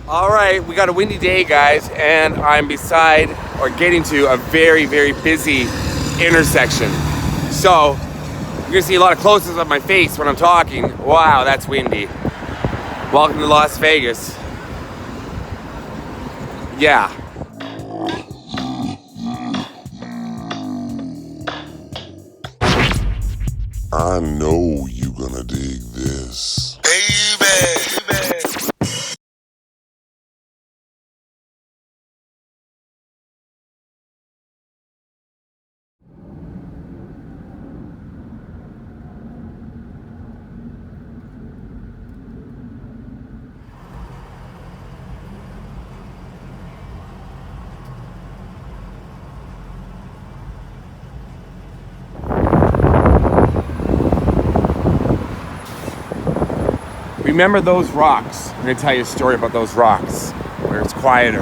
All right, we got a windy day, guys, and I'm beside or getting to a very, very busy intersection. So you're gonna see a lot of close-ups of my face when I'm talking. Wow, that's windy. Welcome to Las Vegas. Yeah. I know you gonna dig this. Baby! Remember those rocks? I'm gonna tell you a story about those rocks where it's quieter.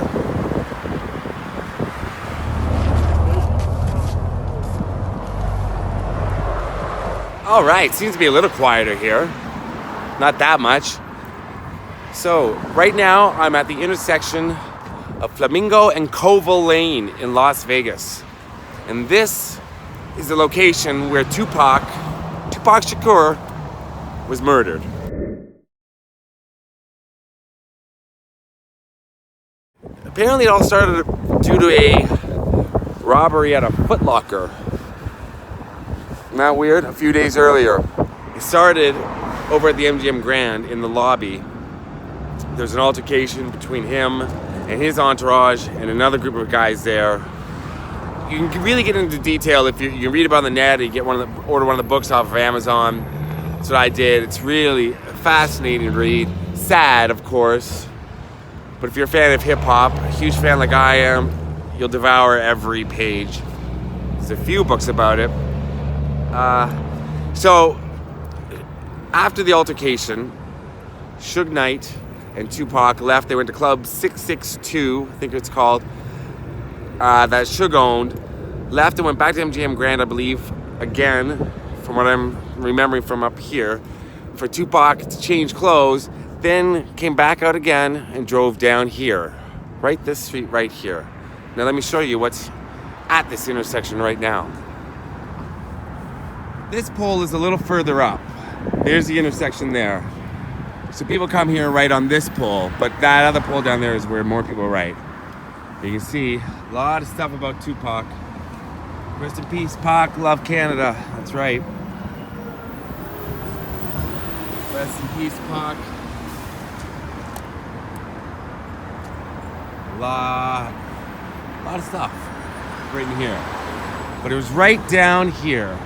All right, seems to be a little quieter here. Not that much. So right now I'm at the intersection of Flamingo and Koval Lane in Las Vegas. And this is the location where Tupac Shakur was murdered. Apparently it all started due to a robbery at a Foot Locker. Isn't that weird? A few days earlier. It started over at the MGM Grand in the lobby. There's an altercation between him and his entourage and another group of guys there. You can really get into detail if you can read about it on the net or you order one of the books off of Amazon. That's what I did. It's really a fascinating read. Sad, of course. But if you're a fan of hip-hop, a huge fan like I am, you'll devour every page. There's a few books about it. So, after the altercation, Suge Knight and Tupac left. They went to Club 662, I think it's called, that Suge owned. Left and went back to MGM Grand, I believe, again, from what I'm remembering from up here, for Tupac to change clothes. Then came back out again and drove down here, right this street right here. Now let me show you what's at this intersection right now. This pole is a little further up. There's the intersection there. So people come here right on this pole, but that other pole down there is where more people write. You can see a lot of stuff about Tupac. Rest in peace, Pac, love Canada. That's right. Rest in peace, Pac. A lot of stuff right in here. But it was right down here.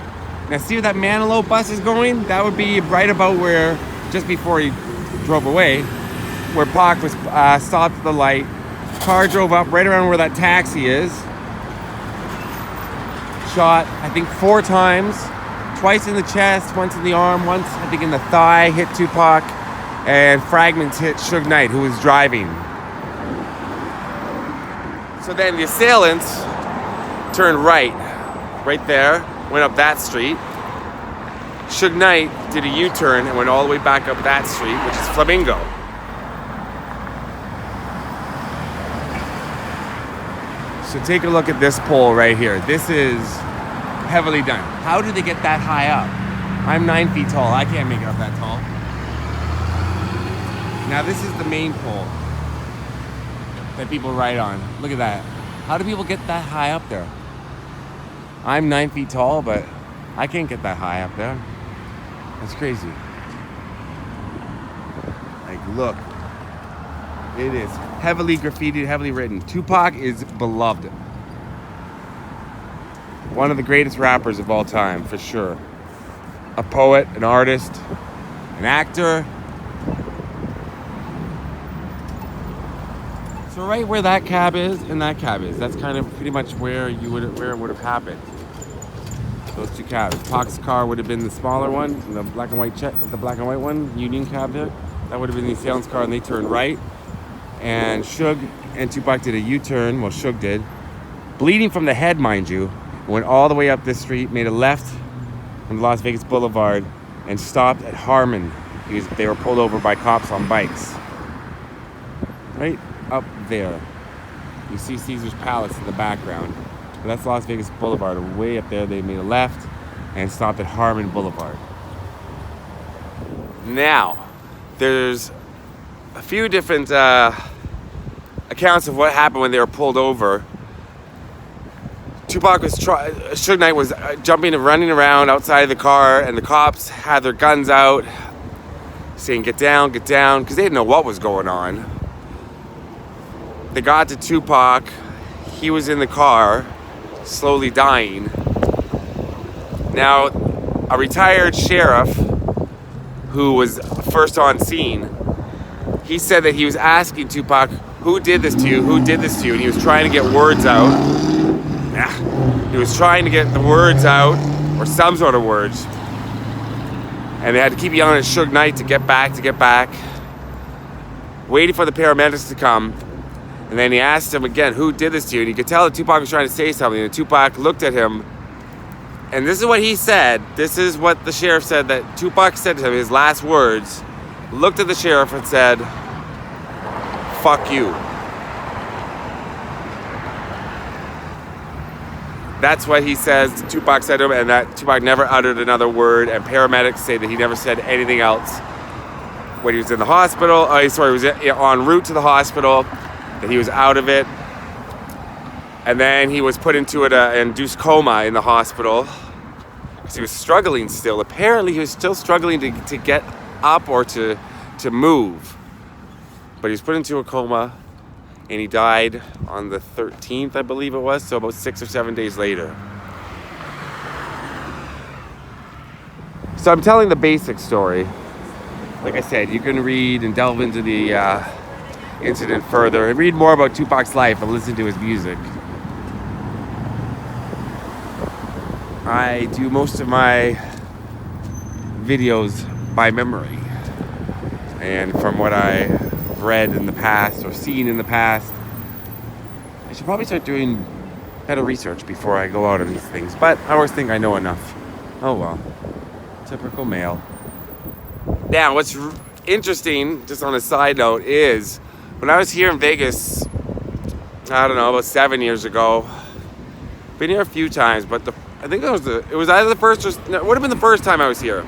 Now see where that Manilow bus is going? That would be right about where, just before he drove away, where Pac was stopped at the light. Car drove up right around where that taxi is. Shot, I think 4 times. Twice in the chest, once in the arm, once I think in the thigh, hit Tupac. And fragments hit Suge Knight, who was driving. So then the assailants turned right there, went up that street. Suge Knight did a U-turn and went all the way back up that street, which is Flamingo. So take a look at this pole right here. This is heavily done. How do they get that high up? I'm 9 feet tall. I can't make it up that tall. Now this is the main pole that people ride on. Look at that. How do people get that high up there? I'm 9 feet tall, but I can't get that high up there. That's crazy. Like, look. It is heavily graffitied, heavily written. Tupac is beloved. One of the greatest rappers of all time, for sure. A poet, an artist, an actor. So right where that cab is and that cab is, that's kind of pretty much where it would have happened. Those two cabs. Pac's car would have been the smaller one, the black and white one, Union cab there. That would have been the assailant's car, and they turned right. And Suge and Tupac did a U-turn. Well, Suge did, bleeding from the head, mind you. Went all the way up this street, made a left on Las Vegas Boulevard, and stopped at Harmon. They were pulled over by cops on bikes. right up there. You see Caesar's Palace in the background. But that's Las Vegas Boulevard. Way up there, they made a left and stopped at Harmon Boulevard. Now, there's a few different accounts of what happened when they were pulled over. Tupac was Suge Knight was jumping and running around outside of the car, and the cops had their guns out, saying, get down, because they didn't know what was going on. They got to Tupac. He was in the car, slowly dying. Now, a retired sheriff who was first on scene, he said that he was asking Tupac, who did this to you? Who did this to you? And he was trying to get words out. He was trying to get the words out, or some sort of words. And they had to keep yelling at Suge Knight to get back. Waiting for the paramedics to come. And then he asked him again, who did this to you? And you could tell that Tupac was trying to say something. And Tupac looked at him. And this is what he said. This is what the sheriff said that Tupac said to him, his last words. Looked at the sheriff and said, fuck you. That's what he says, Tupac said to him, and that Tupac never uttered another word, and paramedics say that he never said anything else. When he was in the hospital, he was en route to the hospital, that he was out of it, and then he was put into an induced coma in the hospital, because he was struggling still. Apparently he was still struggling to get up or to move. But he was put into a coma, and he died on the 13th, I believe it was, so about 6 or 7 days later. So I'm telling the basic story. Like I said, you can read and delve into the incident further and read more about Tupac's life and listen to his music. I do most of my videos by memory. And from what I've read in the past or seen in the past, I should probably start doing better research before I go out on these things. But I always think I know enough. Oh well. Typical male. Now, what's interesting, just on a side note, is when I was here in Vegas, I don't know, about 7 years ago, been here a few times, but I think it was either the first or no, it would have been the first time I was here.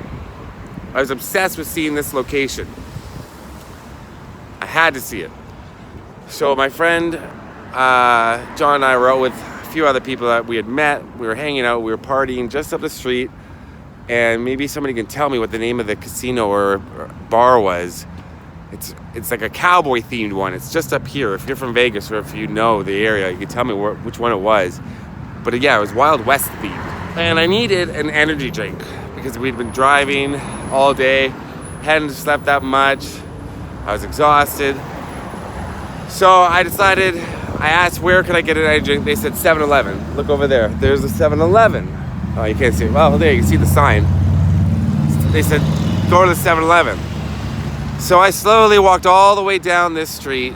I was obsessed with seeing this location. I had to see it. So my friend John and I were out with a few other people that we had met. We were hanging out, we were partying just up the street, and maybe somebody can tell me what the name of the casino or bar was. It's like a cowboy themed one. It's just up here. If you're from Vegas or if you know the area, you can tell me which one it was. But yeah, it was Wild West themed. And I needed an energy drink because we'd been driving all day, hadn't slept that much. I was exhausted. So I decided, I asked where could I get an energy drink. They said 7-Eleven. Look over there. There's a 7-Eleven. Oh, you can't see it. Well, there you can see the sign. They said, go to the 7-Eleven. So I slowly walked all the way down this street,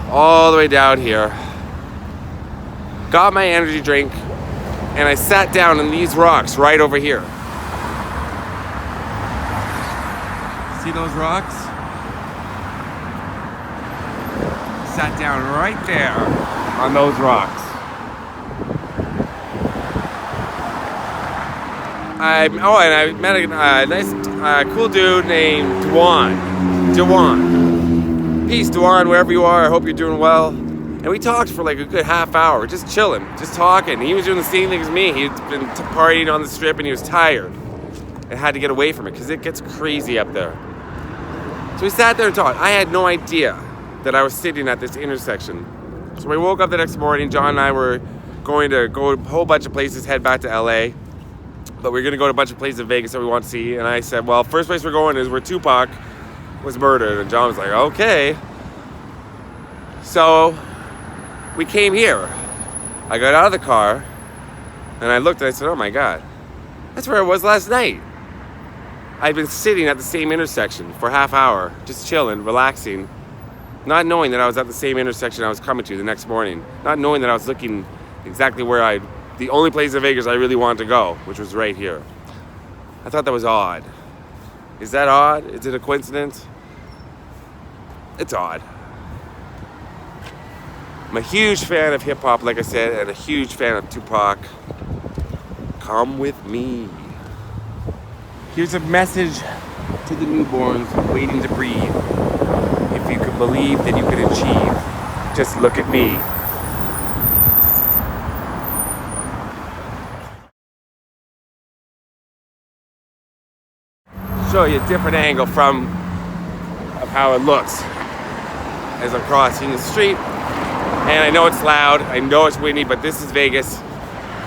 all the way down here, got my energy drink, and I sat down on these rocks right over here. See those rocks? Sat down right there on those rocks. And I met a nice, cool dude named Juan. Peace, Juan, wherever you are. I hope you're doing well. And we talked for like a good half hour, just chilling, just talking. He was doing the same thing as me. He'd been partying on the strip and he was tired and had to get away from it because it gets crazy up there. So we sat there and talked. I had no idea that I was sitting at this intersection. So we woke up the next morning. John and I were going to go a whole bunch of places, head back to LA. But we're going to go to a bunch of places in Vegas that we want to see. And I said, well, first place we're going is where Tupac was murdered. And John was like, okay. So we came here. I got out of the car and I looked and I said, oh my God, that's where I was last night. I'd been sitting at the same intersection for a half hour, just chilling, relaxing, not knowing that I was at the same intersection I was coming to the next morning, not knowing that I was looking exactly where the only place in Vegas I really wanted to go, which was right here. I thought that was odd. Is that odd? Is it a coincidence? It's odd. I'm a huge fan of hip hop, like I said, and a huge fan of Tupac. Come with me. Here's a message to the newborns waiting to breathe. If you could believe, then you could achieve. Just look at me. Show you a different angle of how it looks as I'm crossing the street. And I know it's loud, I know it's windy, but this is Vegas.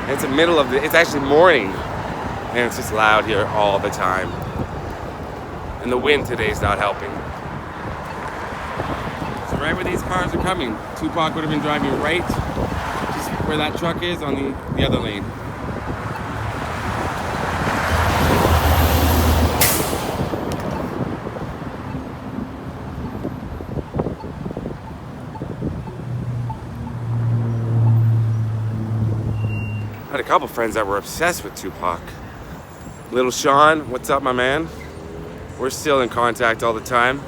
It's the middle of it's actually morning, and it's just loud here all the time. And the wind today is not helping. So right where these cars are coming, Tupac would have been driving right just where that truck is on the other lane. I had a couple friends that were obsessed with Tupac. Little Sean, what's up, my man? We're still in contact all the time.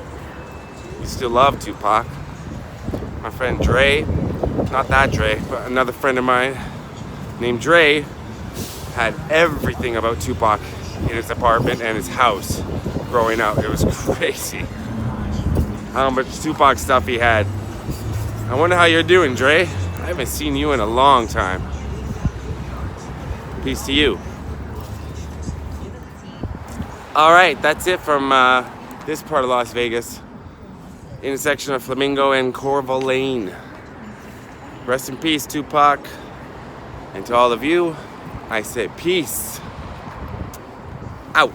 We still love Tupac. My friend Dre, not that Dre, but another friend of mine named Dre had everything about Tupac in his apartment and his house growing up. It was crazy how much Tupac stuff he had. I wonder how you're doing, Dre. I haven't seen you in a long time. Peace to you. All right, that's it from this part of Las Vegas. Intersection of Flamingo and Corval Lane. Rest in peace, Tupac. And to all of you, I say peace. Out.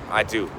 I do.